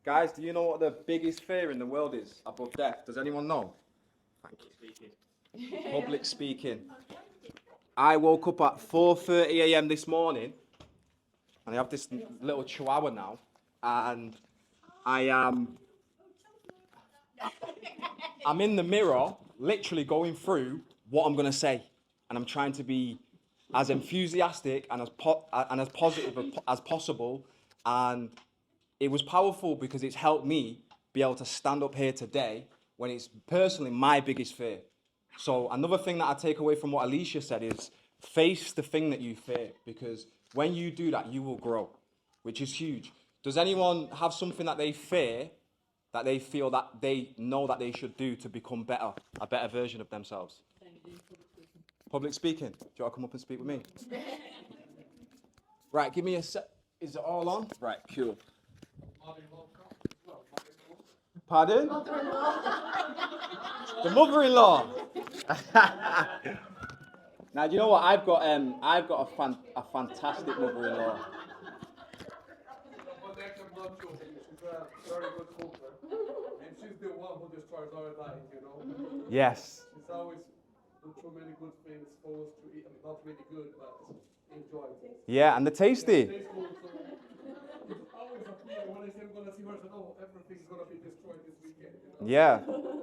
Guys, do you know what the biggest fear in the world is above death? Does anyone know? Thank you. Public speaking. I woke up at 4:30 a.m. this morning, and I have this little chihuahua now, and I'm in the mirror, literally going through what I'm gonna say, and I'm trying to be as enthusiastic and as positive as possible, and it was powerful because it's helped me be able to stand up here today when it's personally my biggest fear. So another thing that I take away from what Alicia said is face the thing that you fear, because when you do that, you will grow, which is huge. Does anyone have something that they fear, that they feel that they know that they should do to become better, a better version of themselves? Public speaking. Do you want to come up and speak with me? Right, give me a sec. Is it all on? Right, cool. Pardon? The mother-in-law. Now, do you know what? I've got a fantastic mother-in-law. She's a very good cooker, and she's the one who destroys our diet, you know? Yes. She's always do too many good things for us to eat. I mean, not really good, but enjoy. Yeah, and they're tasty. Yeah, tasty. So it's always a fear when I say I'm gonna see her, I say, oh, everything's gonna be destroyed this weekend. You know? Yeah,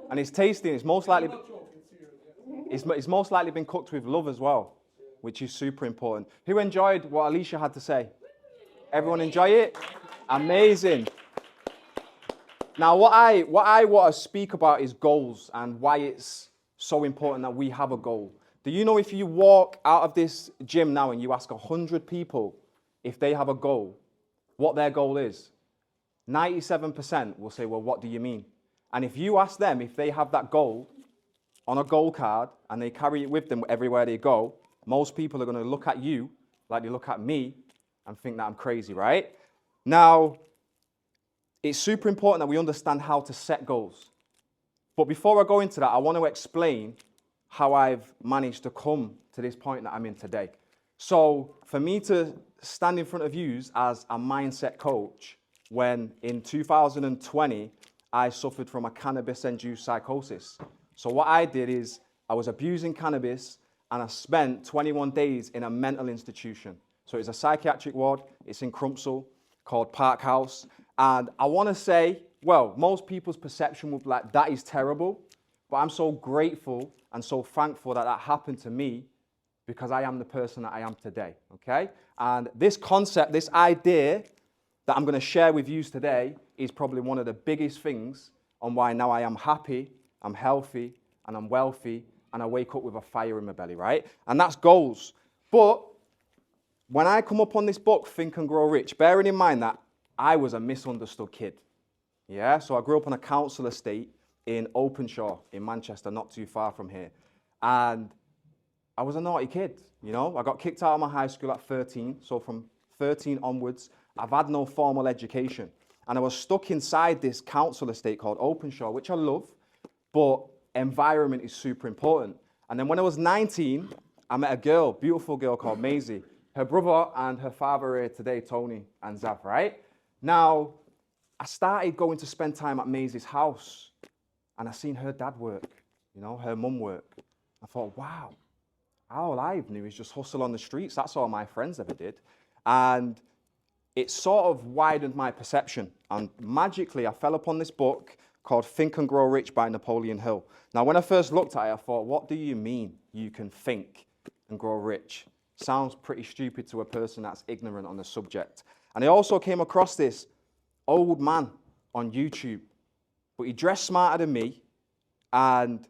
and it's tasty. And it's most likely. I'm not joking, seriously. It's most likely been cooked with love as well, which is super important. Who enjoyed what Alicia had to say? Everyone enjoy it? Amazing. Now, what I want to speak about is goals and why it's so important that we have a goal. Do you know if you walk out of this gym now and you ask 100 people if they have a goal, what their goal is, 97% will say, well, what do you mean? And if you ask them if they have that goal on a goal card and they carry it with them everywhere they go, most people are going to look at you like they look at me and think that I'm crazy, right? Now, it's super important that we understand how to set goals. But before I go into that, I want to explain how I've managed to come to this point that I'm in today. So for me to stand in front of you as a mindset coach, when in 2020, I suffered from a cannabis-induced psychosis. So what I did is I was abusing cannabis and I spent 21 days in a mental institution. So it's a psychiatric ward, it's in Crumpsall, called Park House. And I want to say, well, most people's perception would be like, that is terrible. But I'm so grateful and so thankful that that happened to me because I am the person that I am today, okay? And this concept, this idea that I'm going to share with you today is probably one of the biggest things on why now I am happy, I'm healthy, and I'm wealthy, and I wake up with a fire in my belly, right? And that's goals. But when I come up on this book, Think and Grow Rich, bearing in mind that I was a misunderstood kid, yeah? So I grew up on a council estate in Openshaw in Manchester, not too far from here. And I was a naughty kid, you know? I got kicked out of my high school at 13, so from 13 onwards, I've had no formal education. And I was stuck inside this council estate called Openshaw, which I love, but environment is super important. And then when I was 19, I met a girl, beautiful girl called Maisie. Her brother and her father are here today, Tony and Zav, right? Now, I started going to spend time at Maisie's house, and I seen her dad work, you know, her mum work. I thought, wow, all I knew is just hustle on the streets. That's all my friends ever did. And it sort of widened my perception. And magically, I fell upon this book called Think and Grow Rich by Napoleon Hill. Now, when I first looked at it, I thought, what do you mean you can think and grow rich? Sounds pretty stupid to a person that's ignorant on the subject. And I also came across this old man on YouTube, but he dressed smarter than me, and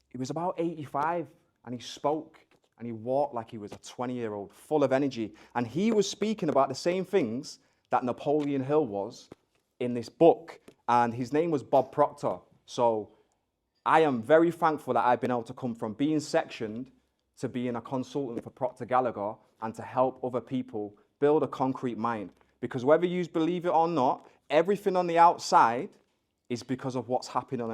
he was about 85, and he spoke, and he walked like he was a 20-year-old, full of energy. And he was speaking about the same things that Napoleon Hill was in this book, and his name was Bob Proctor. So I am very thankful that I've been able to come from being sectioned to being a consultant for Proctor Gallagher and to help other people build a concrete mind. Because whether you believe it or not, everything on the outside is because of what's happening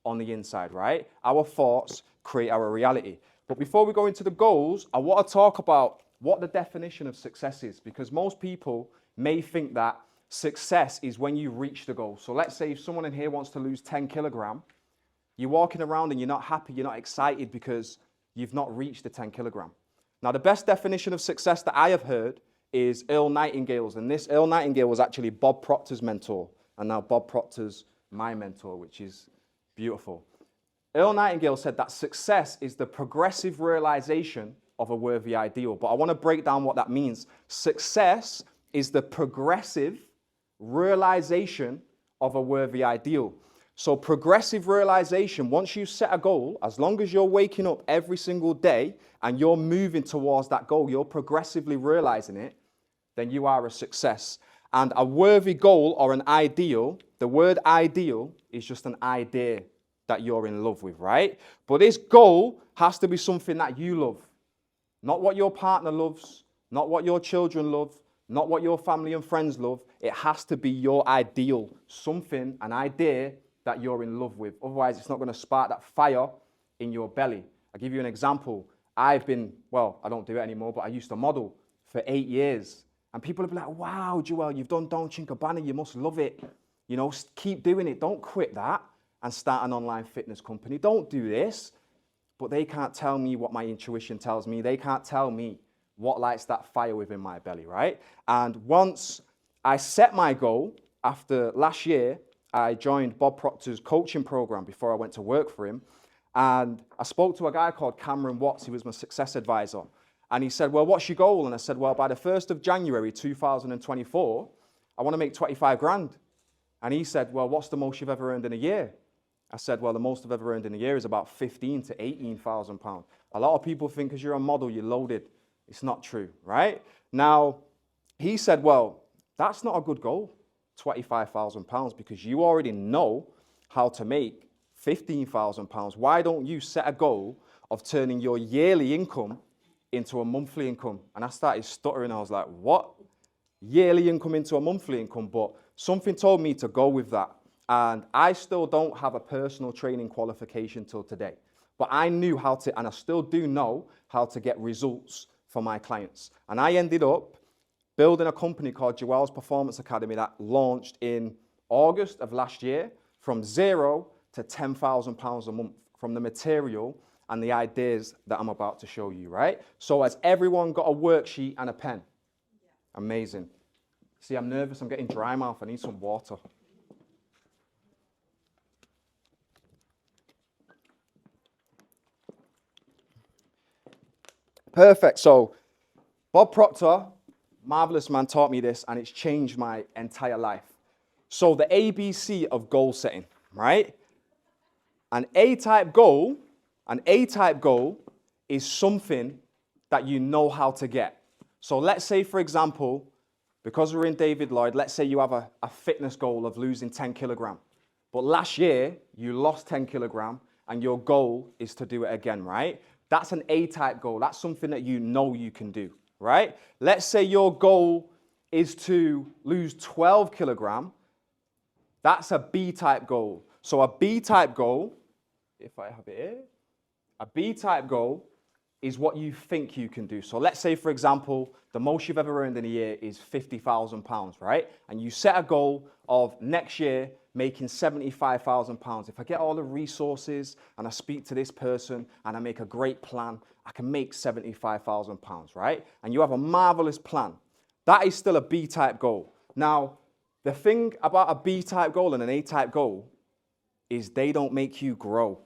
on the inside, right? Our thoughts create our reality. But before we go into the goals, I want to talk about what the definition of success is, because most people may think that Success is when you reach the goal. So let's say if someone in here wants to lose 10 kilogram, you're walking around and you're not happy, you're not excited because you've not reached the 10 kilogram. Now, the best definition of success that I have heard is Earl Nightingale's. And this Earl Nightingale was actually Bob Proctor's mentor. And now Bob Proctor's my mentor, which is beautiful. Earl Nightingale said that success is the progressive realization of a worthy ideal. But I want to break down what that means. Success is the progressive realization of a worthy ideal. So progressive realization, once you set a goal, as long as you're waking up every single day and you're moving towards that goal, you're progressively realizing it, then you are a success. And a worthy goal or an ideal, the word ideal is just an idea that you're in love with, right? But this goal has to be something that you love. Not what your partner loves, not what your children love, not what your family and friends love. It has to be your ideal, something, an idea that you're in love with. Otherwise, it's not going to spark that fire in your belly. I'll give you an example. I don't do it anymore, but I used to model for 8 years. And people would be like, wow, Joel, you've done Dolce & Gabbana, you must love it. You know, keep doing it. Don't quit that and start an online fitness company. Don't do this. But they can't tell me what my intuition tells me. They can't tell me what lights that fire within my belly, right? And once I set my goal, after last year, I joined Bob Proctor's coaching program before I went to work for him. And I spoke to a guy called Cameron Watts. He was my success advisor. And he said, well, what's your goal? And I said, well, by the 1st of January 2024, I want to make 25 grand. And he said, well, what's the most you've ever earned in a year? I said, well, the most I've ever earned in a year is about 15 to 18,000 pounds. A lot of people think because you're a model, you're loaded. It's not true, right? Now, he said, well, that's not a good goal, 25,000 pounds, because you already know how to make 15,000 pounds. Why don't you set a goal of turning your yearly income into a monthly income? And I started stuttering. I was like, what? Yearly income into a monthly income? But something told me to go with that. And I still don't have a personal training qualification till today. But I knew how to, and I still do know how to get results for my clients. And I ended up building a company called Joel's Performance Academy that launched in August of last year, from 0 to 10,000 pounds a month from the material and the ideas that I'm about to show you, right? So has everyone got a worksheet and a pen? Yeah. Amazing. See, I'm nervous. I'm getting dry mouth. I need some water. Perfect. So Bob Proctor, marvelous man, taught me this, and it's changed my entire life. So the ABC of goal setting, right? An A-type goal is something that you know how to get. So let's say, for example, because we're in David Lloyd, let's say you have a fitness goal of losing 10 kilogram. But last year, you lost 10 kilogram, and your goal is to do it again, right? That's an A-type goal. That's something that you know you can do, right? Let's say your goal is to lose 12 kilogram. That's a B-type goal. So a B-type goal, if I have it here, a B-type goal is what you think you can do. So let's say, for example, the most you've ever earned in a year is 50,000 pounds, right? And you set a goal of next year making 75,000 pounds. If I get all the resources and I speak to this person and I make a great plan, I can make 75,000 pounds, right? And you have a marvelous plan. That is still a B-type goal. Now, the thing about a B-type goal and an A-type goal is they don't make you grow,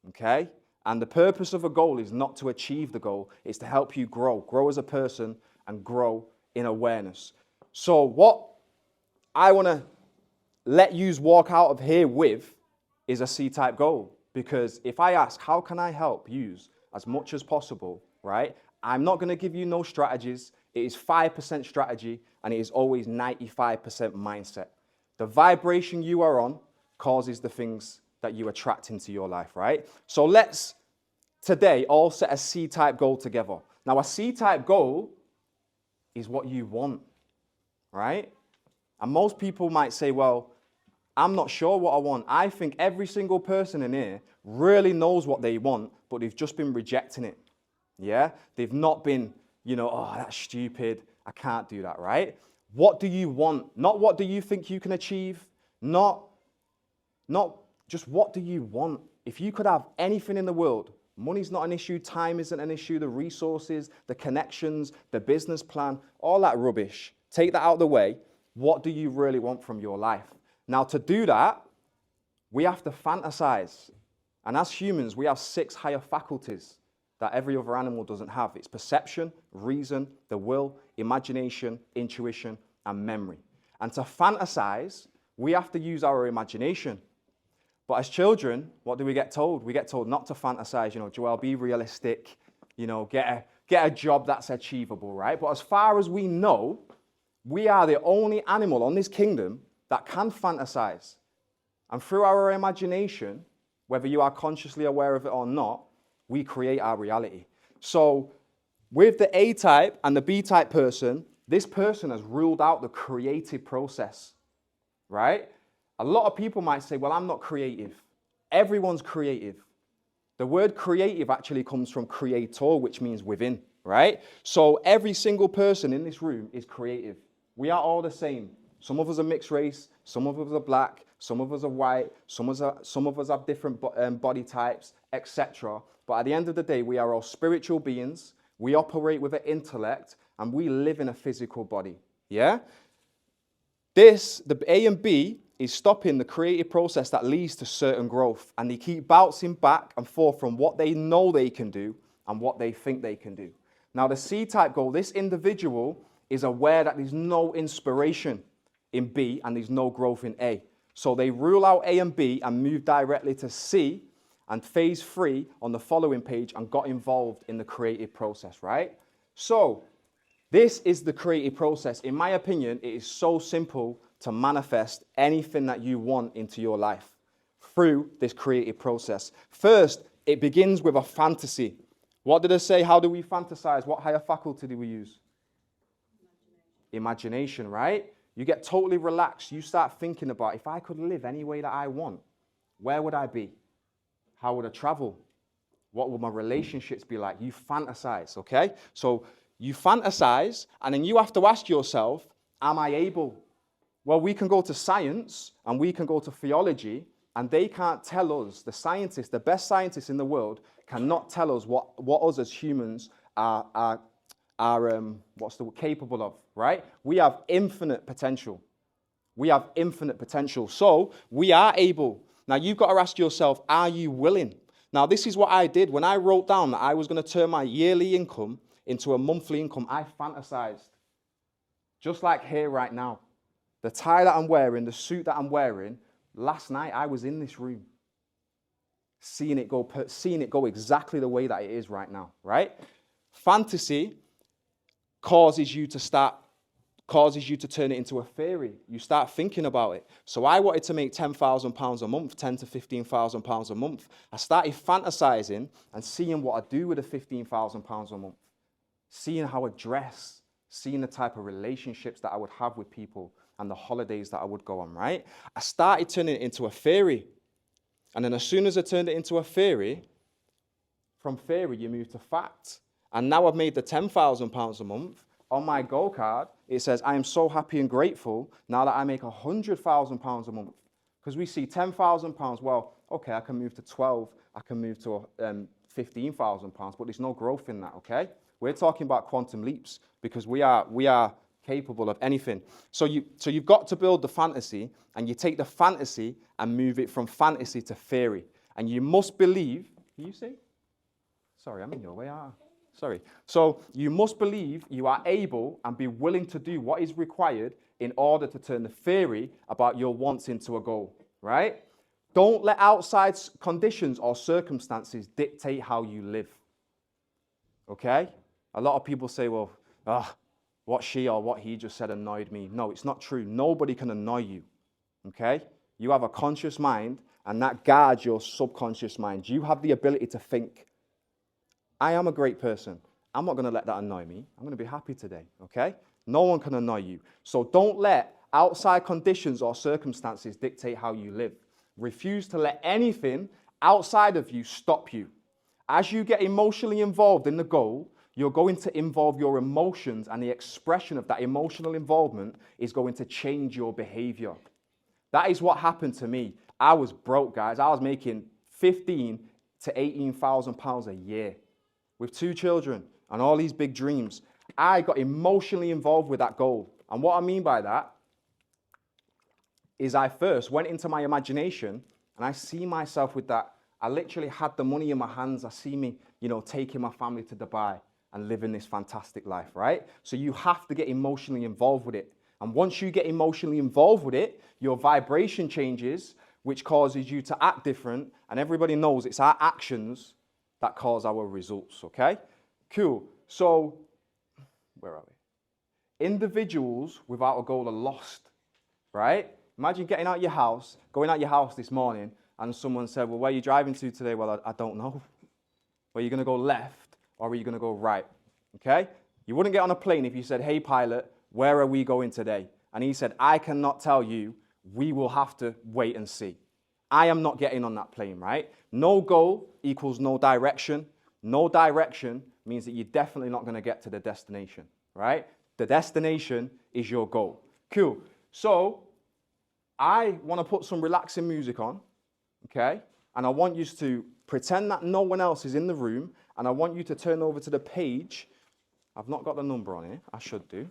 okay? And the purpose of a goal is not to achieve the goal, it's to help you grow as a person and grow in awareness. So what I want to let you walk out of here with is a C-type goal. Because if I ask, how can I help you as much as possible, right? I'm not going to give you no strategies. It is 5% strategy and it is always 95% mindset. The vibration you are on causes the things that you attract into your life, right? So let's today all set a C-type goal together. Now, a C-type goal is what you want, right? And most people might say, well, I'm not sure what I want. I think every single person in here really knows what they want, but they've just been rejecting it, yeah? They've not been, oh, that's stupid. I can't do that, right? What do you want? Not what do you think you can achieve? Not just what do you want? If you could have anything in the world, money's not an issue, time isn't an issue, the resources, the connections, the business plan, all that rubbish. Take that out of the way. What do you really want from your life? Now, to do that, we have to fantasize. And as humans, we have 6 higher faculties that every other animal doesn't have. It's perception, reason, the will, imagination, intuition, and memory. And to fantasize, we have to use our imagination. But as children, what do we get told? We get told not to fantasize, Joel, be realistic, get a job that's achievable, right? But as far as we know, we are the only animal on this kingdom that can fantasize. And through our imagination, whether you are consciously aware of it or not, we create our reality. So with the A-type and the B-type person, this person has ruled out the creative process, right? A lot of people might say, well, I'm not creative. Everyone's creative. The word creative actually comes from creator, which means within, right? So every single person in this room is creative. We are all the same. Some of us are mixed race, some of us are black, some of us are white, some of us have different body types, etc. But at the end of the day, we are all spiritual beings. We operate with an intellect, and we live in a physical body. Yeah? The A and B is stopping the creative process that leads to certain growth. And they keep bouncing back and forth from what they know they can do and what they think they can do. Now, the C-type goal, this individual is aware that there's no inspiration in B and there's no growth in A. So they rule out A and B and move directly to C and phase 3 on the following page and got involved in the creative process, right? So this is the creative process. In my opinion, it is so simple to manifest anything that you want into your life through this creative process. First, it begins with a fantasy. What did I say? How do we fantasize? What higher faculty do we use? Imagination, right? You get totally relaxed. You start thinking about, if I could live any way that I want, where would I be? How would I travel? What would my relationships be like? You fantasize, okay? So you fantasize, and then you have to ask yourself, am I able? Well, we can go to science, and we can go to theology, and they can't tell us, the scientists, the best scientists in the world, cannot tell us what us as humans are capable of, right? We have infinite potential. We have infinite potential. So we are able. Now, you've got to ask yourself, are you willing? Now, this is what I did. When I wrote down that I was going to turn my yearly income into a monthly income, I fantasized. Just like here right now. The tie that I'm wearing, the suit that I'm wearing, last night I was in this room. Seeing it go exactly the way that it is right now, right? Fantasy causes you to turn it into a theory. You start thinking about it. So I wanted to make £10,000 a month, £10,000 to £15,000 a month. I started fantasizing and seeing what I'd do with the £15,000 a month. Seeing how I dress, seeing the type of relationships that I would have with people and the holidays that I would go on, right? I started turning it into a theory. And then as soon as I turned it into a theory, from theory you move to fact. And now I've made the £10,000 a month. On my goal card, it says, I am so happy and grateful now that I make £100,000 a month. Because we see £10,000, well, okay, I can move to 12, I can move to £15,000, but there's no growth in that, okay? We're talking about quantum leaps because we are capable of anything. So you've got to build the fantasy, and you take the fantasy and move it from fantasy to theory. And you must believe, can you see? Sorry, I'm in your way, aren't I? Sorry. So you must believe you are able and be willing to do what is required in order to turn the theory about your wants into a goal, right? Don't let outside conditions or circumstances dictate how you live, okay? A lot of people say, well, what she or what he just said annoyed me. No, it's not true. Nobody can annoy you, okay? You have a conscious mind, and that guards your subconscious mind. You have the ability to think. I am a great person. I'm not going to let that annoy me. I'm going to be happy today, okay? No one can annoy you. So don't let outside conditions or circumstances dictate how you live. Refuse to let anything outside of you stop you. As you get emotionally involved in the goal, you're going to involve your emotions, and the expression of that emotional involvement is going to change your behavior. That is what happened to me. I was broke, guys. I was making 15 to 18,000 pounds a year with 2 children and all these big dreams. I got emotionally involved with that goal. And what I mean by that is I first went into my imagination and I see myself with that. I literally had the money in my hands. I see me, taking my family to Dubai and living this fantastic life, right? So you have to get emotionally involved with it. And once you get emotionally involved with it, your vibration changes, which causes you to act different. And everybody knows it's our actions that cause our results, okay? Cool. So, where are we? Individuals without a goal are lost, right? Imagine going out your house this morning, and someone said, well, where are you driving to today? Well, I don't know. Are you going to go left or are you going to go right? Okay? You wouldn't get on a plane if you said, hey, pilot, where are we going today? And he said, I cannot tell you. We will have to wait and see. I am not getting on that plane, right? No goal equals no direction. No direction means that you're definitely not going to get to the destination, right? The destination is your goal. Cool. So I want to put some relaxing music on, okay? And I want you to pretend that no one else is in the room, and I want you to turn over to the page. I've not got the number on here. I should do.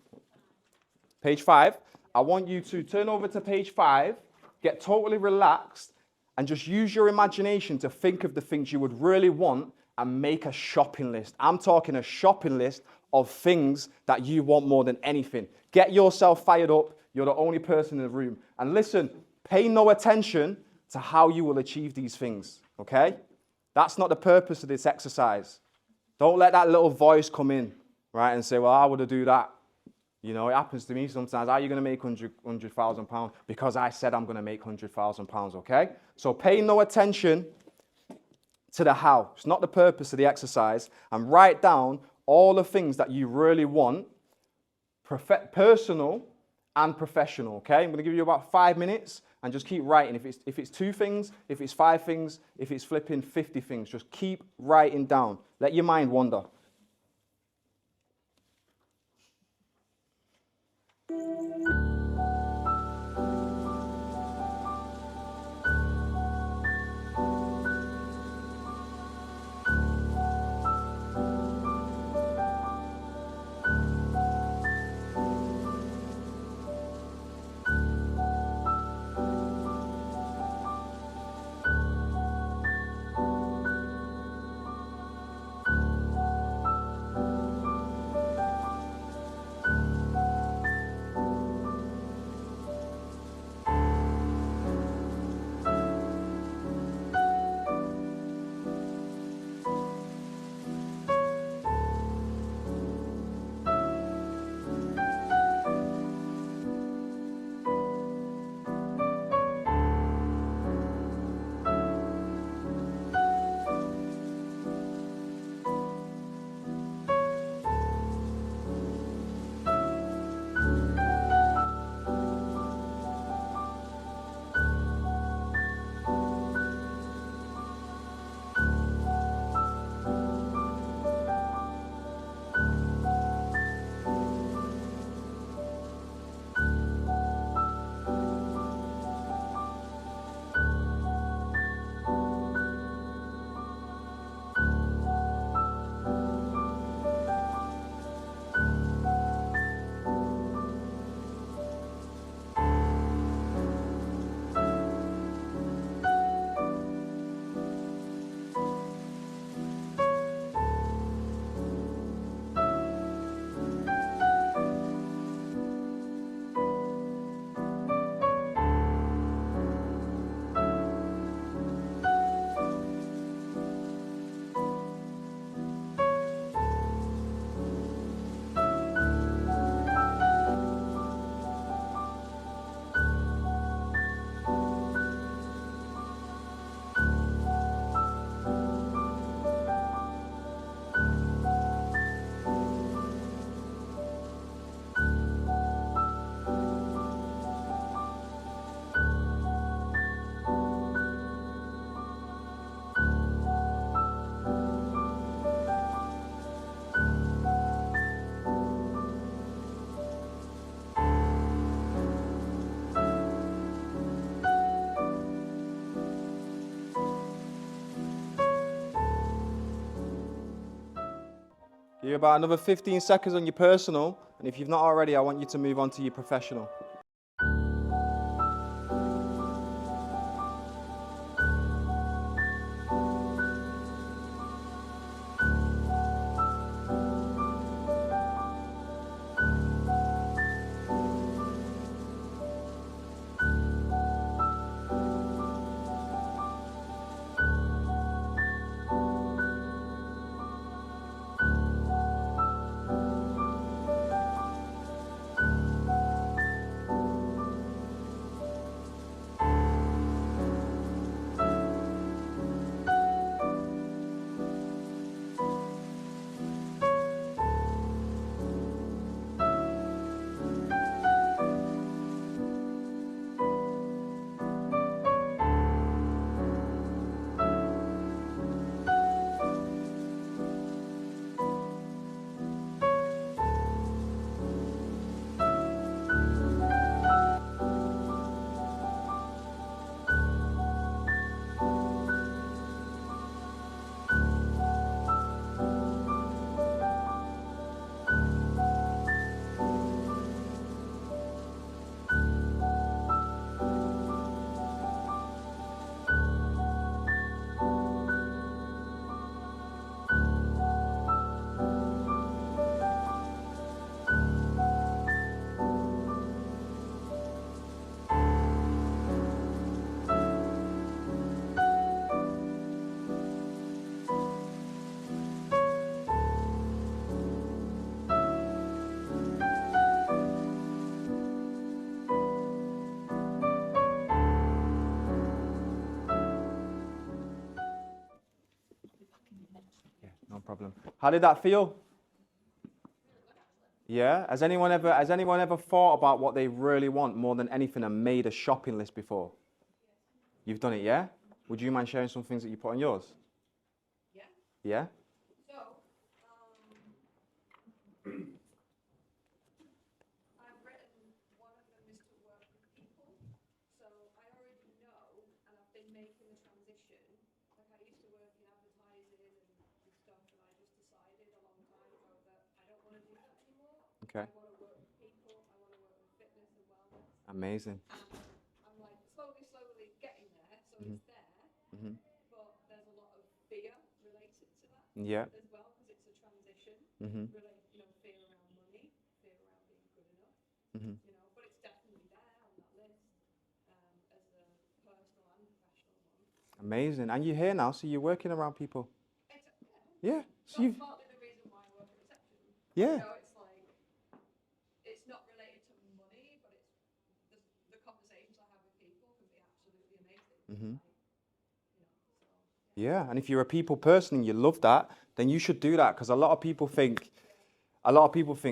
Page 5. I want you to turn over to page 5, get totally relaxed, and just use your imagination to think of the things you would really want and make a shopping list. I'm talking a shopping list of things that you want more than anything. Get yourself fired up. You're the only person in the room. And listen, pay no attention to how you will achieve these things, okay? That's not the purpose of this exercise. Don't let that little voice come in, right, and say, well, I would do that. It happens to me sometimes. Are you going to make 100,000 pounds? Because I said I'm going to make 100,000 pounds, okay? So pay no attention to the how. It's not the purpose of the exercise. And write down all the things that you really want, personal and professional, okay? I'm going to give you about 5 minutes and just keep writing. If it's 2 things, if it's 5 things, if it's flipping 50 things, just keep writing down. Let your mind wander. You're about another 15 seconds on your personal, and if you've not already, I want you to move on to your professional. No problem. How did that feel? Yeah? Has anyone ever thought about what they really want more than anything and made a shopping list before? You've done it, yeah? Would you mind sharing some things that you put on yours? Yeah. Yeah? So, I've written one of them is to work with people. So I already know, and I've been making the transition. Like I used to work in advertising and stuff, and I just decided a long time ago that I don't want to do that anymore. Okay. I want to work with people. I want to work with fitness and wellness. Amazing. And I'm like slowly getting there. So Mhm. it's there, Mhm. but there's a lot of fear related to that Yeah. as well because it's a transition. Mhm. Fear around money, fear around being good enough. Mhm. But it's definitely there on that list as a personal and professional one. Amazing. And you're here now, so you're working around people. Yeah. So That's you've. partly the reason why I work at reception. Yeah. It's like, it's not related to money, but it's the conversations I have with people can be absolutely amazing. Mhm. So, Yeah, and if you're a people person and you love that, then you should do that because a lot of people think,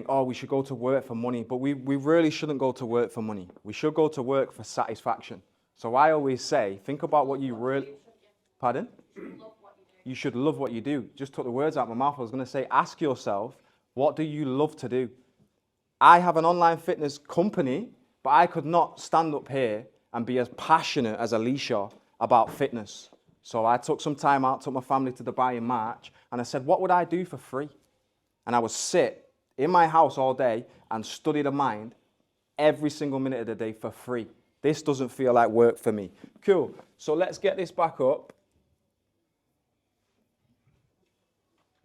oh, we should go to work for money, but we really shouldn't go to work for money. We should go to work for satisfaction. So I always say, think about what you really, pardon? You should love what you do. Just took the words out of my mouth. I was going to say, ask yourself, what do you love to do? I have an online fitness company, but I could not stand up here and be as passionate as Alicia about fitness. So I took some time out, took my family to Dubai in March, and I said, what would I do for free? And I would sit in my house all day and study the mind every single minute of the day for free. This doesn't feel like work for me. Cool. So let's get this back up.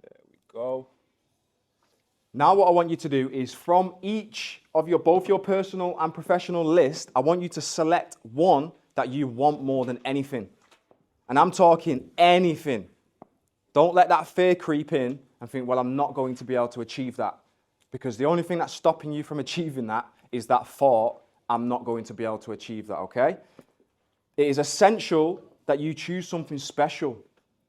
There we go. Now what I want you to do is from each of both your personal and professional list, I want you to select one that you want more than anything. And I'm talking anything. Don't let that fear creep in and think, well, I'm not going to be able to achieve that. Because the only thing that's stopping you from achieving that is that thought, I'm not going to be able to achieve that, okay? It is essential that you choose something special.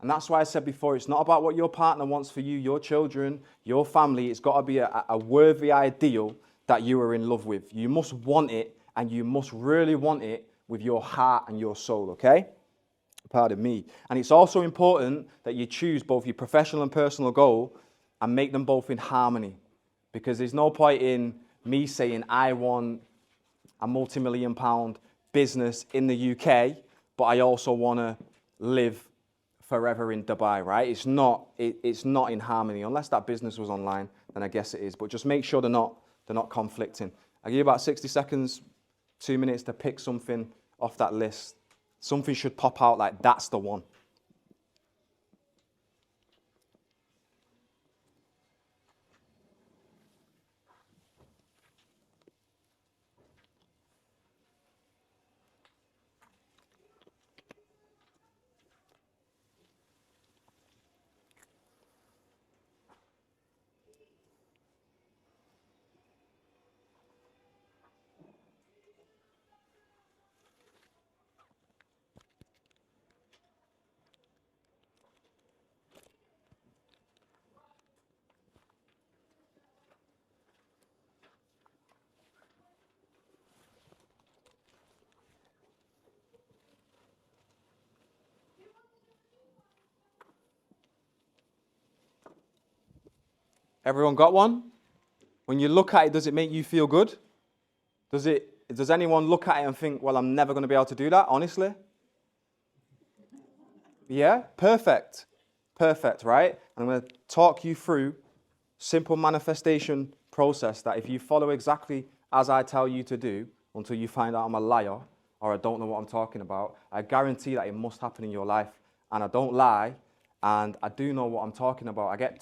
And that's why I said before, it's not about what your partner wants for you, your children, your family. It's got to be a worthy ideal that you are in love with. You must want it, and you must really want it with your heart and your soul, okay? Pardon me. And it's also important that you choose both your professional and personal goal and make them both in harmony. Because there's no point in me saying I want a multi-million-pound business in the UK, but I also want to live forever in Dubai, right? It's not in harmony. Unless that business was online, then I guess it is. But just make sure they're not conflicting. I'll give you about 60 seconds, 2 minutes to pick something off that list. Something should pop out like that's the one. Everyone got one? When you look at it, does it make you feel good? Does anyone look at it and think, well, I'm never going to be able to do that, honestly? Yeah? Perfect. Perfect, right? I'm going to talk you through simple manifestation process that if you follow exactly as I tell you to do, until you find out I'm a liar or I don't know what I'm talking about, I guarantee that it must happen in your life. And I don't lie, and I do know what I'm talking about. I get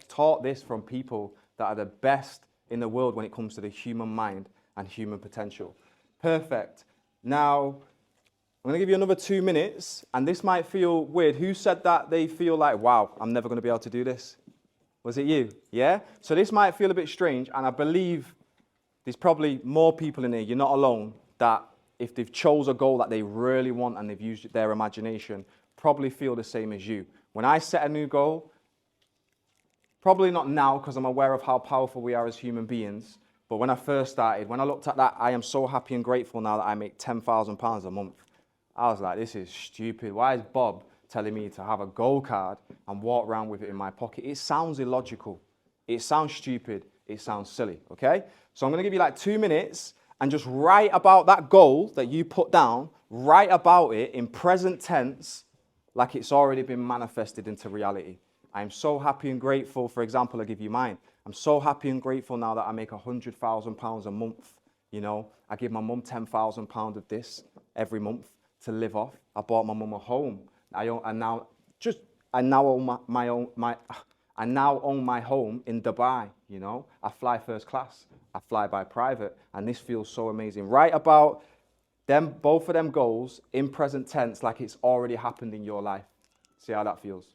taught this from people that are the best in the world when it comes to the human mind and human potential. Perfect. Now, I'm going to give you another 2 minutes, and this might feel weird. Who said that they feel like, wow, I'm never going to be able to do this? Was it you? Yeah? So this might feel a bit strange, and I believe there's probably more people in here, you're not alone, that if they've chose a goal that they really want and they've used their imagination, probably feel the same as you. When I set a new goal, probably not now because I'm aware of how powerful we are as human beings, but when I first started, when I looked at that, I am so happy and grateful now that I make £10,000 a month. I was like, this is stupid. Why is Bob telling me to have a goal card and walk around with it in my pocket? It sounds illogical. It sounds stupid. It sounds silly, okay? So I'm going to give you like 2 minutes and just write about that goal that you put down, write about it in present tense like it's already been manifested into reality. I'm so happy and grateful. For example, I'll give you mine. I'm so happy and grateful now that I make £100,000 a month. You know, I give my mum £10,000 of this every month to live off. I bought my mum a home. I now own my home in Dubai. You know, I fly first class. I fly by private, and this feels so amazing. Write about them, both of them goals in present tense, like it's already happened in your life. See how that feels.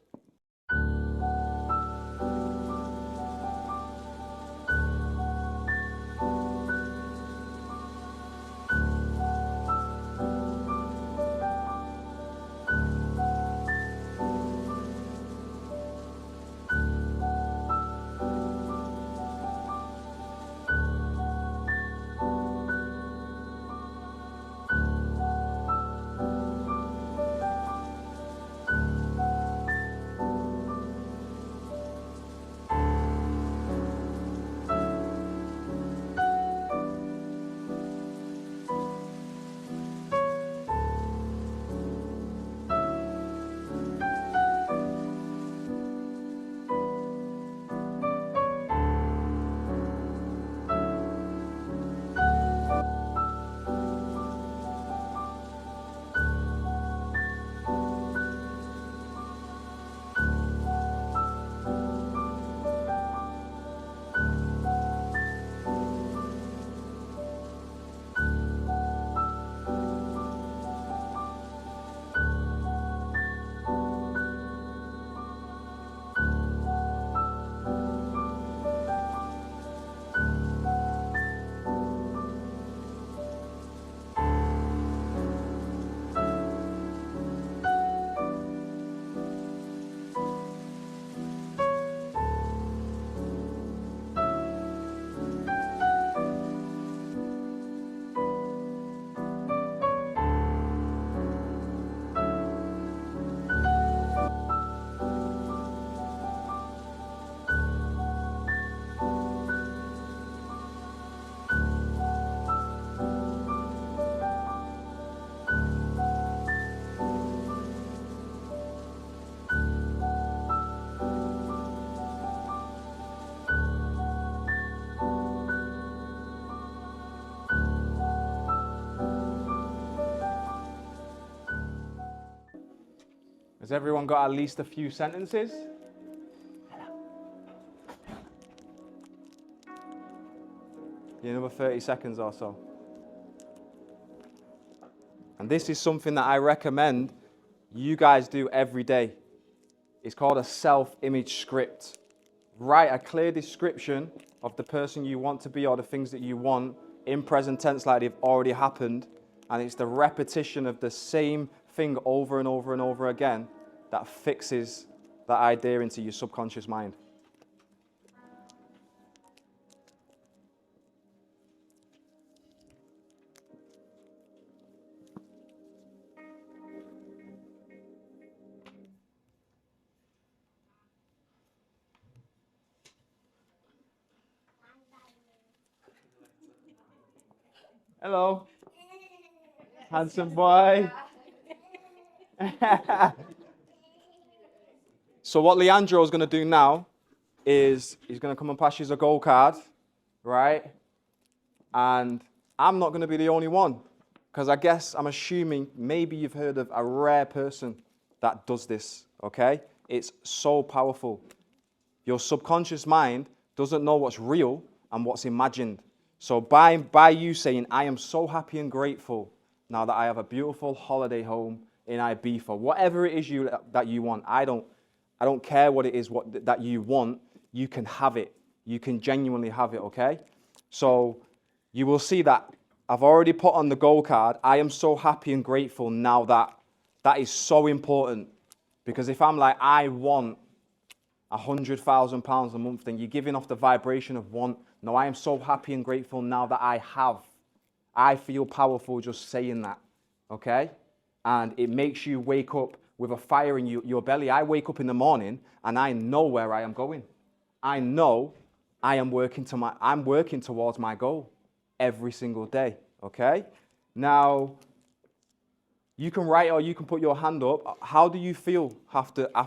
Has everyone got at least a few sentences? Another 30 seconds or so. And this is something that I recommend you guys do every day. It's called a self-image script. Write a clear description of the person you want to be or the things that you want in present tense like they've already happened. And it's the repetition of the same thing over and over and over again that fixes that idea into your subconscious mind. Hello. Handsome boy. So what Leandro's going to do now is he's going to come and pass you a gold card, right? And I'm not going to be the only one, because I guess I'm assuming maybe you've heard of a rare person that does this, okay? It's so powerful. Your subconscious mind doesn't know what's real and what's imagined. So by you saying, I am so happy and grateful now that I have a beautiful holiday home in Ibiza, whatever it is that you want, I don't care what it is that you want, you can have it. You can genuinely have it, okay? So you will see that I've already put on the gold card, I am so happy and grateful now that is so important. Because if I'm like, I want £100,000 a month, then you're giving off the vibration of want. No, I am so happy and grateful now that I have. I feel powerful just saying that, okay? And it makes you wake up with a fire in your belly. I wake up in the morning and I know where I am going. I know I'm working towards my goal every single day, okay? Now, you can write or you can put your hand up. How do you feel after I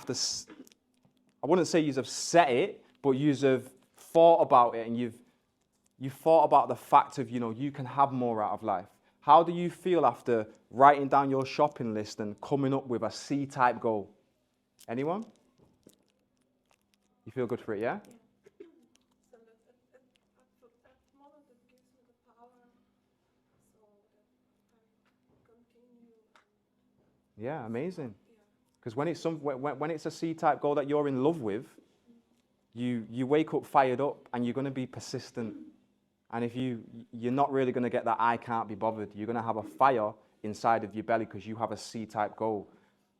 wouldn't say you've said it, but you've thought about it and you've thought about the fact of, you can have more out of life. How do you feel after writing down your shopping list and coming up with a C-type goal? Anyone? You feel good for it, yeah? So at the moment it gives me the power so that I continue. Yeah, amazing. Because when it's a C-type goal that you're in love with, you wake up fired up and you're going to be persistent. And if you're not really going to get that I can't be bothered. You're going to have a fire inside of your belly because you have a C-type goal.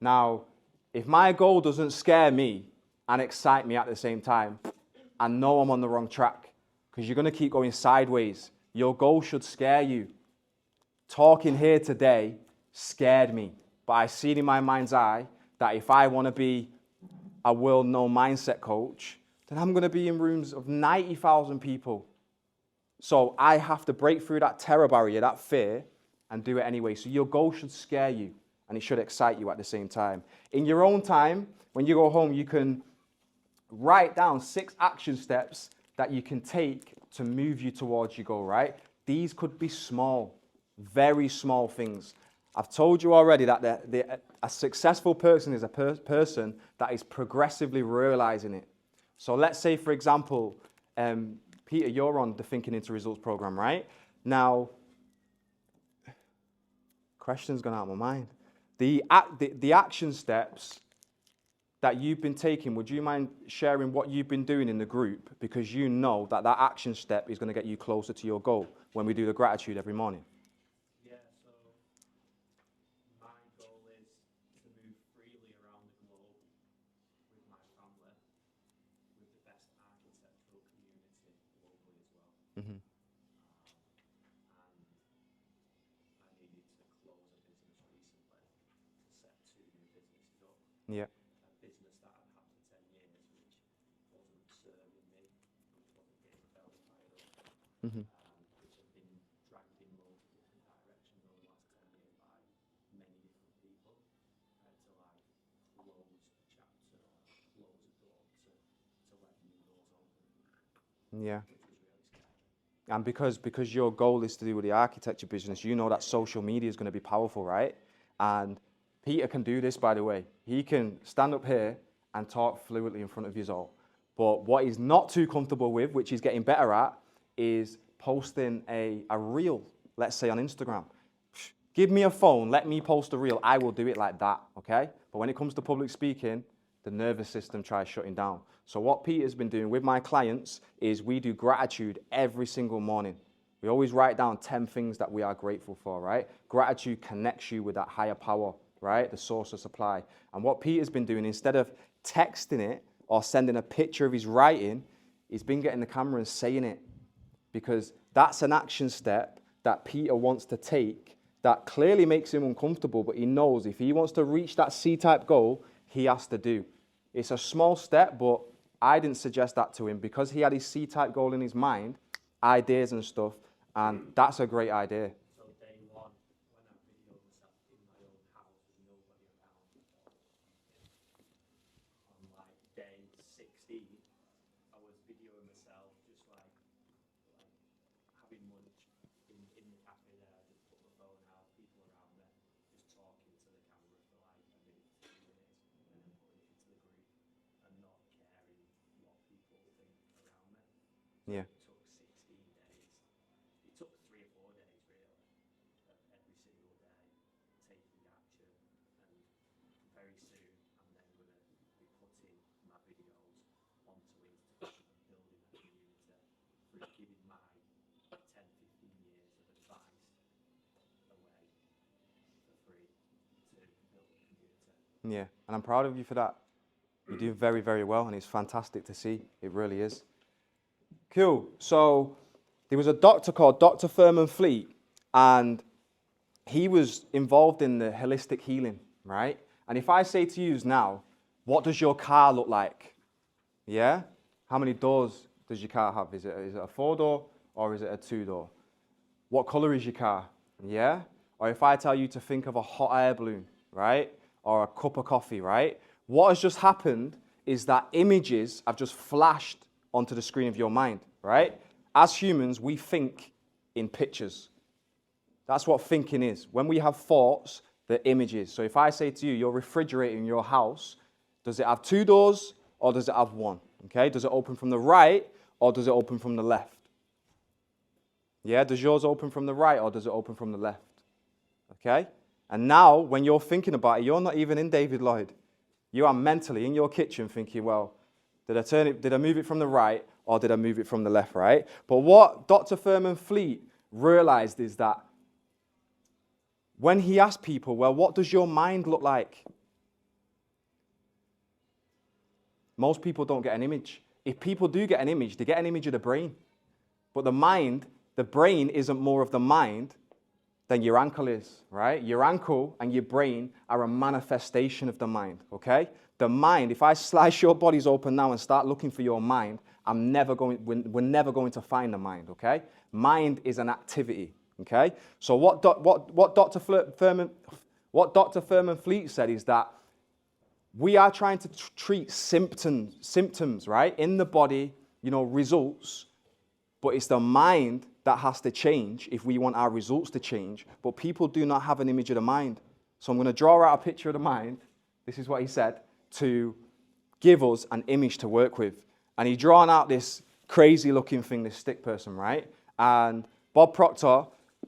Now, if my goal doesn't scare me and excite me at the same time, I know I'm on the wrong track because you're going to keep going sideways. Your goal should scare you. Talking here today scared me, but I see it in my mind's eye that if I want to be a world-known mindset coach, then I'm going to be in rooms of 90,000 people. So I have to break through that terror barrier, that fear, and do it anyway. So your goal should scare you, and it should excite you at the same time. In your own time, when you go home, you can write down 6 action steps that you can take to move you towards your goal, right? These could be small, very small things. I've told you already that a successful person is a person that is progressively realizing it. So let's say, for example, Peter, you're on the Thinking into Results program, right? Now, question's gone out of my mind. The action steps that you've been taking, would you mind sharing what you've been doing in the group? Because you know that action step is going to get you closer to your goal when we do the gratitude every morning. Yeah, so my goal is to move freely around the globe with my family, with the best architectural community globally as well. Mm-hmm. And I needed to close a business recently to set 2 new businesses up. Yeah. A business that I'd had for 10 years, which wasn't serving me, which wasn't getting the belly fired up, Mm-hmm. which had been dragged in loads of different directions over the last 10 years by many different people. I had to close a chapter, close a door to let new doors open, Yeah. which was really scary. And because your goal is to do with the architecture business, you know that social media is going to be powerful, right? And Peter can do this, by the way. He can stand up here and talk fluently in front of you all. But what he's not too comfortable with, which he's getting better at, is posting a reel, let's say on Instagram. Give me a phone, let me post a reel, I will do it like that, okay? But when it comes to public speaking, the nervous system tries shutting down. So what Peter's been doing with my clients is we do gratitude every single morning. We always write down 10 things that we are grateful for, right? Gratitude connects you with that higher power, right? The source of supply. And what Peter's been doing, instead of texting it or sending a picture of his writing, he's been getting the camera and saying it. Because that's an action step that Peter wants to take that clearly makes him uncomfortable, but he knows if he wants to reach that C-type goal, he has to do. It's a small step, but I didn't suggest that to him because he had his C-type goal in his mind, ideas and stuff, and that's a great idea. So day one, when I videoed myself in my own house with nobody around, on like day 16, I was videoing myself just like having lunch in the cafe there. I just put my phone out, people around me, just talking to the camera for like a minute, 2 minutes, and then putting it into the group and not caring what people think around me. Yeah. It took 16 days. It took 3 or 4 days really, every single day, taking action, and very soon I'm then going to be putting my videos onto Instagram and building a community through giving my 10, 15 years of advice away for free to build a community. Yeah, and I'm proud of you for that. You're doing very, very well, and it's fantastic to see. It really is. Cool. So there was a doctor called Dr. Thurman Fleet, and he was involved in the holistic healing, right? And if I say to you now, what does your car look like? Yeah? How many doors does your car have? Is it a 4-door or is it a 2-door? What color is your car? Yeah? Or if I tell you to think of a hot air balloon, right? Or a cup of coffee, right? What has just happened is that images have just flashed onto the screen of your mind, right? As humans, we think in pictures. That's what thinking is. When we have thoughts, they're images. So if I say to you, your refrigerator in your house, does it have 2 doors or does it have 1? Okay, does it open from the right or does it open from the left? Yeah, does yours open from the right or does it open from the left? Okay, and now when you're thinking about it, you're not even in David Lloyd. You are mentally in your kitchen thinking, well, did I move it from the right or did I move it from the left, right? But what Dr. Thurman Fleet realized is that when he asked people, well, what does your mind look like? Most people don't get an image. If people do get an image, they get an image of the brain. But the mind, the brain isn't more of the mind than your ankle is, right? Your ankle and your brain are a manifestation of the mind, okay? The mind, if I slice your bodies open now and start looking for your mind, we're never going to find the mind, okay? Mind is an activity, okay? So what Dr. Thurman Fleet said is that we are trying to treat symptoms, right? In the body, results, but it's the mind that has to change if we want our results to change. But people do not have an image of the mind. So I'm going to draw out a picture of the mind. This is what he said, to give us an image to work with. And he drawn out this crazy looking thing, this stick person, right? And Bob Proctor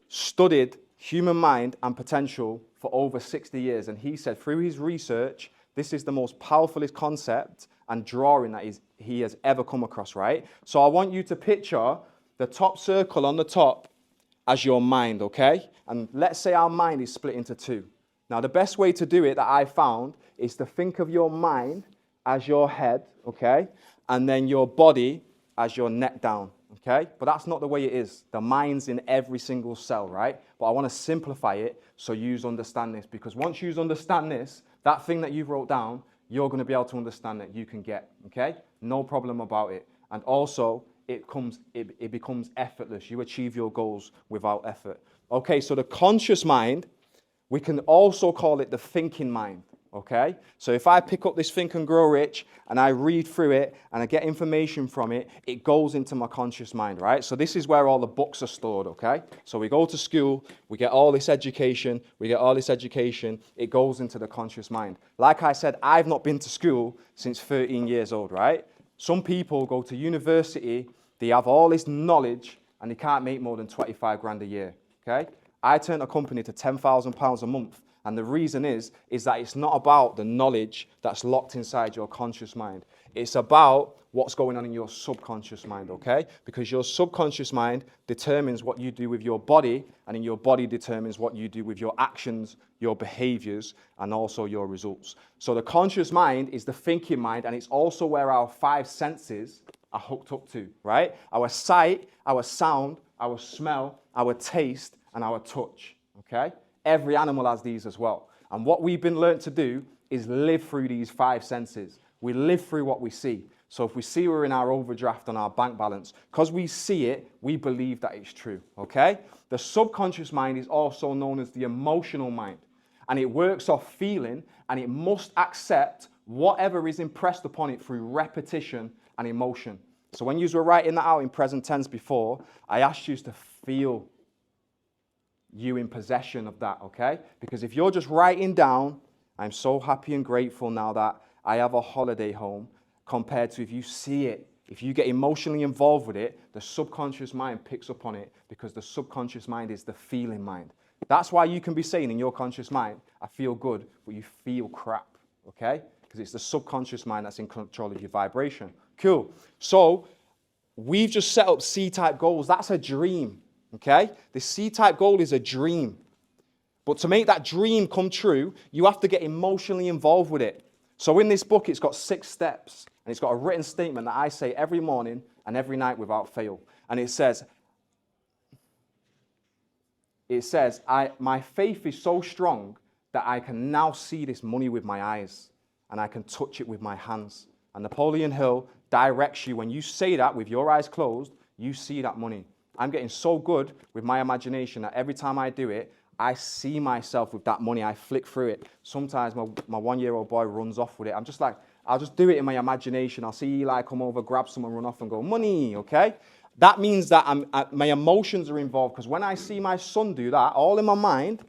studied human mind and potential for over 60 years. And he said through his research, this is the most powerfulest concept and drawing that he has ever come across, right? So I want you to picture the top circle on the top as your mind, okay? And let's say our mind is split into 2. Now, the best way to do it that I found is to think of your mind as your head, okay? And then your body as your neck down, okay? But that's not the way it is. The mind's in every single cell, right? But I want to simplify it so you understand this, because once you understand this, that thing that you wrote down, you're going to be able to understand that you can get, okay? No problem about it. And also, it becomes effortless. You achieve your goals without effort. Okay, so the conscious mind, we can also call it the thinking mind, Okay? So if I pick up this Think and Grow Rich and I read through it and I get information from it, it goes into my conscious mind, right? So this is where all the books are stored, okay? So we go to school, we get all this education, it goes into the conscious mind. Like I said, I've not been to school since 13 years old, right? Some people go to university, they have all this knowledge and they can't make more than 25 grand a year, okay? I turned a company to £10,000 a month. And the reason is that it's not about the knowledge that's locked inside your conscious mind. It's about what's going on in your subconscious mind, okay? Because your subconscious mind determines what you do with your body, and then your body determines what you do with your actions, your behaviors, and also your results. So the conscious mind is the thinking mind, and it's also where our 5 senses are hooked up to, right? Our sight, our sound, our smell, our taste, and our touch, okay? Every animal has these as well. And what we've been learnt to do is live through these 5 senses. We live through what we see. So if we see we're in our overdraft on our bank balance, because we see it, we believe that it's true, okay? The subconscious mind is also known as the emotional mind. And it works off feeling, and it must accept whatever is impressed upon it through repetition and emotion. So when you were writing that out in present tense before, I asked you to feel you in possession of that, okay? Because if you're just writing down, I'm so happy and grateful now that I have a holiday home, compared to if you see it, if you get emotionally involved with it, the subconscious mind picks up on it, because the subconscious mind is the feeling mind. That's why you can be saying in your conscious mind, I feel good, but you feel crap, okay? Because it's the subconscious mind that's in control of your vibration. Cool. So we've just set up C-type goals. That's a dream. Okay? The C-type goal is a dream. But to make that dream come true, you have to get emotionally involved with it. So in this book, it's got 6 steps. And it's got a written statement that I say every morning and every night without fail. And it says, my faith is so strong that I can now see this money with my eyes. And I can touch it with my hands. And Napoleon Hill directs you, when you say that with your eyes closed, you see that money. I'm getting so good with my imagination that every time I do it, I see myself with that money. I flick through it. Sometimes my 1-year-old boy runs off with it. I'm just like, I'll just do it in my imagination. I'll see Eli come over, grab someone, run off and go, money, okay? That means that my emotions are involved, because when I see my son do that, all in my mind,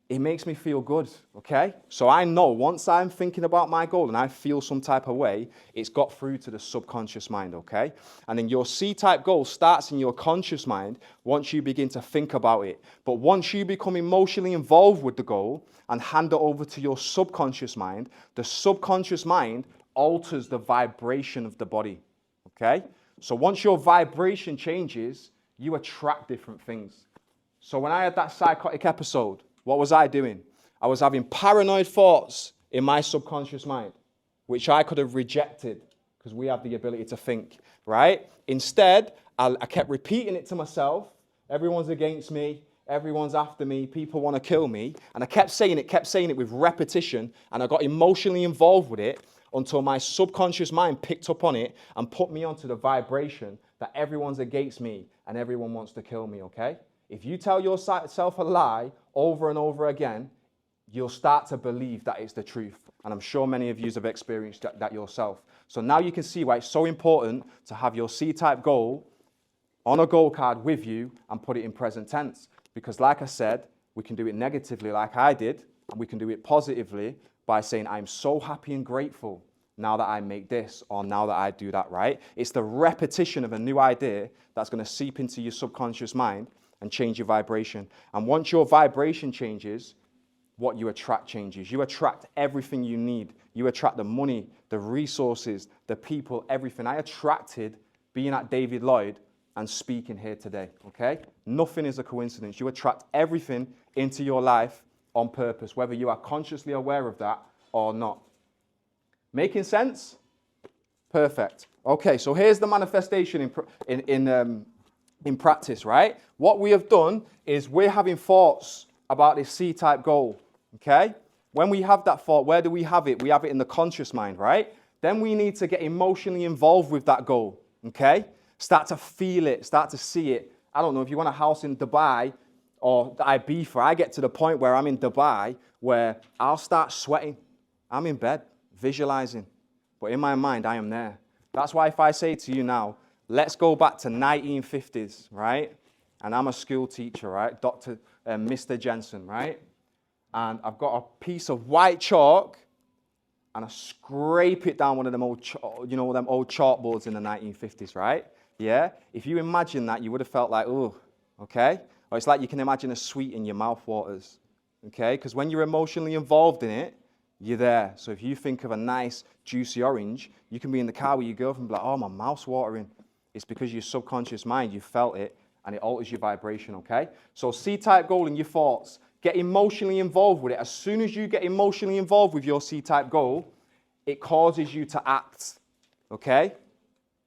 it makes me feel good, okay? So I know once I'm thinking about my goal and I feel some type of way, it's got through to the subconscious mind, okay? And then your C-type goal starts in your conscious mind once you begin to think about it. But once you become emotionally involved with the goal and hand it over to your subconscious mind, the subconscious mind alters the vibration of the body, okay? So once your vibration changes, you attract different things. So when I had that psychotic episode, what was I doing? I was having paranoid thoughts in my subconscious mind, which I could have rejected, because we have the ability to think, right? Instead, I kept repeating it to myself. Everyone's against me. Everyone's after me. People want to kill me. And I kept saying it with repetition. And I got emotionally involved with it until my subconscious mind picked up on it and put me onto the vibration that everyone's against me and everyone wants to kill me, okay? If you tell yourself a lie over and over again, you'll start to believe that it's the truth. And I'm sure many of you have experienced that yourself. So now you can see why it's so important to have your C-type goal on a goal card with you and put it in present tense. Because like I said, we can do it negatively like I did, and we can do it positively by saying, I'm so happy and grateful now that I make this, or now that I do that, right? It's the repetition of a new idea that's going to seep into your subconscious mind and change your vibration. And once your vibration changes, what you attract changes. You attract everything you need. You attract the money, the resources, the people, everything. I attracted being at David Lloyd and speaking here today, okay? Nothing is a coincidence. You attract everything into your life on purpose, whether you are consciously aware of that or not. Making sense? Perfect. Okay, so here's the manifestation in practice, right? What we have done is we're having thoughts about this C-type goal, okay? When we have that thought, where do we have it? We have it in the conscious mind, right? Then we need to get emotionally involved with that goal, okay? Start to feel it, start to see it. I don't know, if you want a house in Dubai or Ibiza, I get to the point where I'm in Dubai where I'll start sweating. I'm in bed, visualizing. But in my mind, I am there. That's why if I say to you now, let's go back to 1950s, right? And I'm a school teacher, right? Dr. Mr. Jensen, right? And I've got a piece of white chalk and I scrape it down one of them old, them old chalkboards in the 1950s, right? Yeah? If you imagine that, you would have felt like, oh, okay? Or it's like you can imagine a sweet in your mouth waters, okay? Because when you're emotionally involved in it, you're there. So if you think of a nice, juicy orange, you can be in the car with your girlfriend and be like, oh, my mouth's watering. It's because your subconscious mind, you felt it, and it alters your vibration, okay? So C-type goal in your thoughts. Get emotionally involved with it. As soon as you get emotionally involved with your C-type goal, it causes you to act, okay?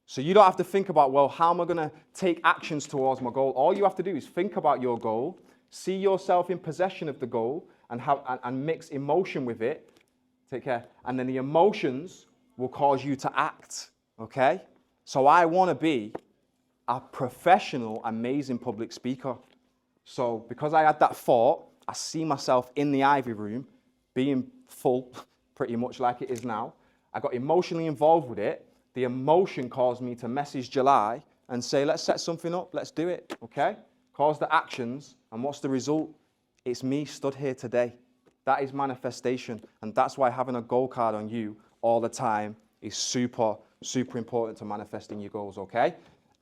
So you don't have to think about, well, how am I going to take actions towards my goal? All you have to do is think about your goal, see yourself in possession of the goal, and mix emotion with it. Take care. And then the emotions will cause you to act, okay? So I want to be a professional, amazing public speaker. So because I had that thought, I see myself in the Ivy Room being full, pretty much like it is now. I got emotionally involved with it. The emotion caused me to message July and say, let's set something up, let's do it, okay? Cause the actions, and what's the result? It's me stood here today. That is manifestation, and that's why having a goal card on you all the time is super, super important to manifesting your goals, okay?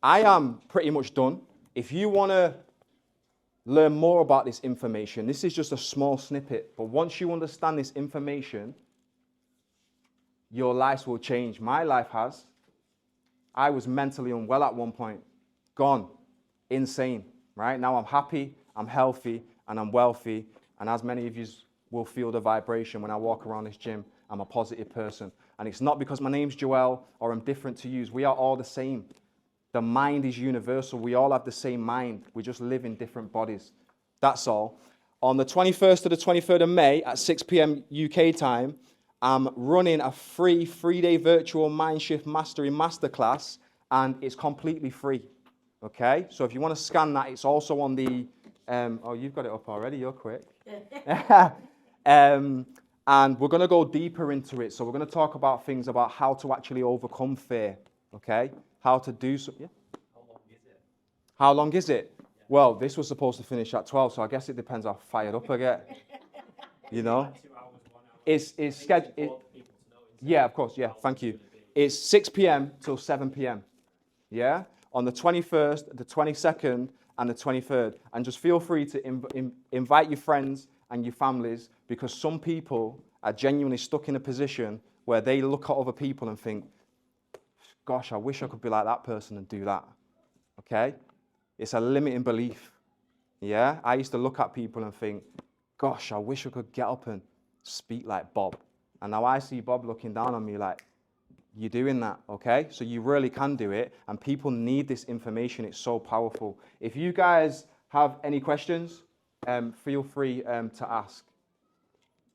I am pretty much done. If you want to learn more about this information, this is just a small snippet, but once you understand this information, your life will change. My life has. I was mentally unwell at one point, gone, insane, right? Now I'm happy, I'm healthy, and I'm wealthy, and as many of you will feel the vibration when I walk around this gym, I'm a positive person. And it's not because my name's Joel or I'm different to you. We are all the same. The mind is universal. We all have the same mind. We just live in different bodies. That's all. On the 21st to the 23rd of May at 6 p.m. UK time, I'm running a free 3-day virtual mind shift mastery masterclass, and it's completely free. Okay? So if you want to scan that, it's also on the, oh, you've got it up already. You're quick. And we're going to go deeper into it. So we're going to talk about things about how to actually overcome fear. Okay? How to do so. Yeah? How long is it? How long is it? Yeah. Well, this was supposed to finish at 12, so I guess it depends how fired up I get. You know? Like 2 hours, 1 hour. It's scheduled. Yeah, of course. Yeah, thank you. It's 6 p.m. till 7 p.m. Yeah? On the 21st, the 22nd, and the 23rd. And just feel free to invite your friends and your families, because some people are genuinely stuck in a position where they look at other people and think, gosh, I wish I could be like that person and do that. Okay? It's a limiting belief. Yeah? I used to look at people and think, gosh, I wish I could get up and speak like Bob. And now I see Bob looking down on me like, you're doing that, okay? So you really can do it, and people need this information. It's so powerful. If you guys have any questions, feel free to ask.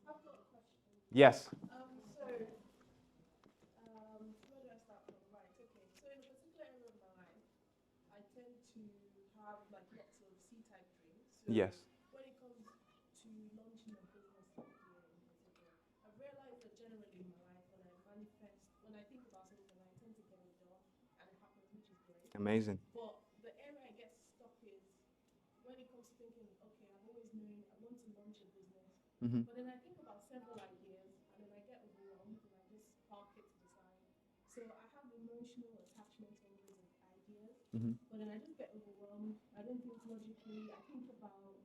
I've got a question. Yes. Where do I start from? Right, okay. So in a particular area of my life, I tend to have like lots of C-type dreams. So Yes. when it comes to launching a business idea in particular, I've realized that generally in my life, when I think about something, I tend to get it done, and it happens, which is great. Amazing. But the area I get stuck is when it comes to thinking, okay, I've always known I want to launch a business. Mm-hmm. But then I think about several ideas, and then I get overwhelmed, and I just park it to the side. So I have emotional attachment to all those ideas, Mm-hmm. but then I just get overwhelmed. I don't think logically. I think about,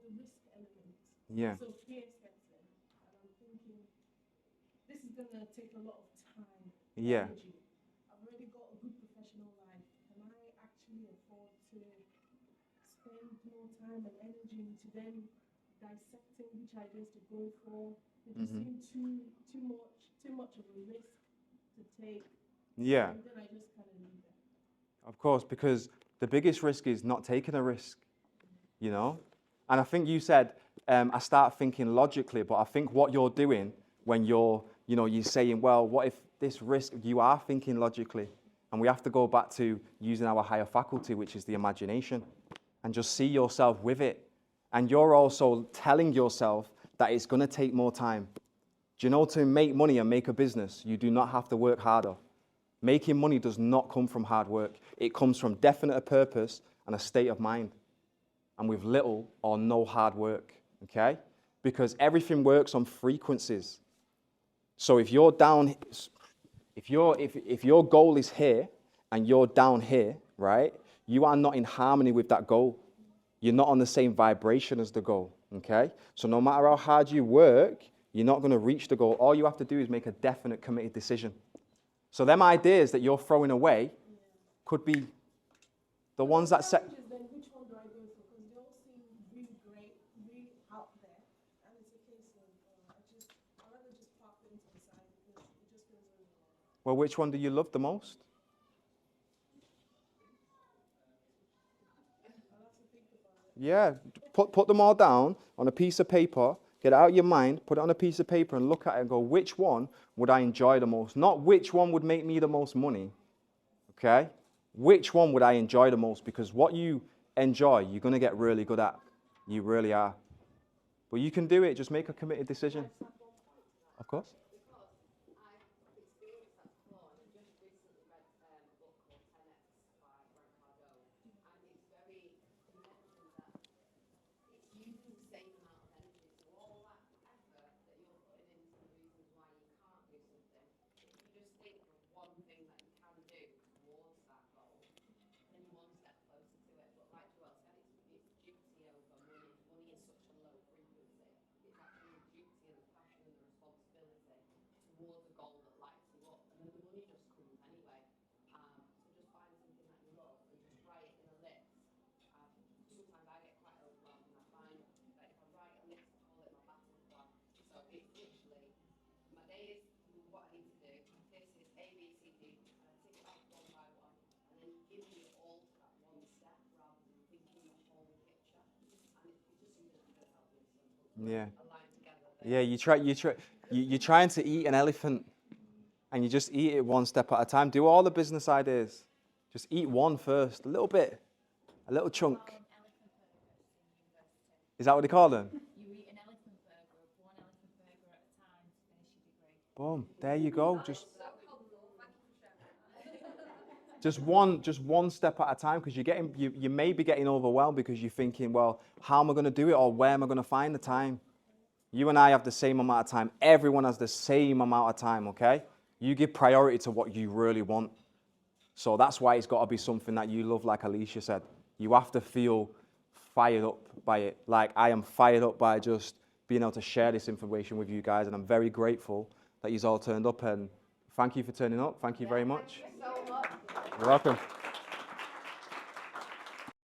the risk element. Yeah. So fear sets in, and I'm thinking, this is gonna take a lot of time, Yeah. energy. I've already got a good professional life. Can I actually afford to spend more time and energy into then dissecting which ideas to go for? It just seemed too much of a risk to take. Yeah. And then I just kind of leave it. Of course, because the biggest risk is not taking a risk, you know? And I think you said, I start thinking logically, but I think what you're doing when you're saying, well, what if this risk, you are thinking logically. And we have to go back to using our higher faculty, which is the imagination. and just see yourself with it. And you're also telling yourself that it's going to take more time. Do you know, to make money and make a business, you do not have to work harder. Making money does not come from hard work. It comes from definite purpose and a state of mind, and with little or no hard work, okay? Because everything works on frequencies. So if you're down, if your goal is here and you're down here, right? You are not in harmony with that goal. You're not on the same vibration as the goal, okay? So no matter how hard you work, you're not going to reach the goal. All you have to do is make a definite, committed decision. So them ideas that you're throwing away could be the ones that set... Then which one do I go for? Because they all seem really great, really out there. And it's a case of, I'd rather just park them to the side because it just feels really wrong. Well, which one do you love the most? I'll have to think about it. Yeah, put them all down on a piece of paper, get it out of your mind, put it on a piece of paper and look at it and go, which one would I enjoy the most? Not which one would make me the most money, okay? Which one would I enjoy the most? Because what you enjoy, you're going to get really good at. You really are. But you can do it, just make a committed decision. Of course. Yeah. Yeah, you're trying to eat an elephant and you just eat it one step at a time. Do all the business ideas. Just eat one first, a little bit, a little chunk. Is that what they call them? You eat an elephant burger, one elephant burger at a time to finish your degree. Boom, there you go. Just one step at a time, because you may be getting overwhelmed because you're thinking, well, how am I going to do it, or where am I going to find the time? You and I have the same amount of time. Everyone has the same amount of time, okay? You give priority to what you really want. So that's why it's got to be something that you love, like Alicia said. You have to feel fired up by it. Like I am fired up by just being able to share this information with you guys, and I'm very grateful that you've all turned up, and thank you for turning up. Thank you very much. Thank you so much. You're welcome.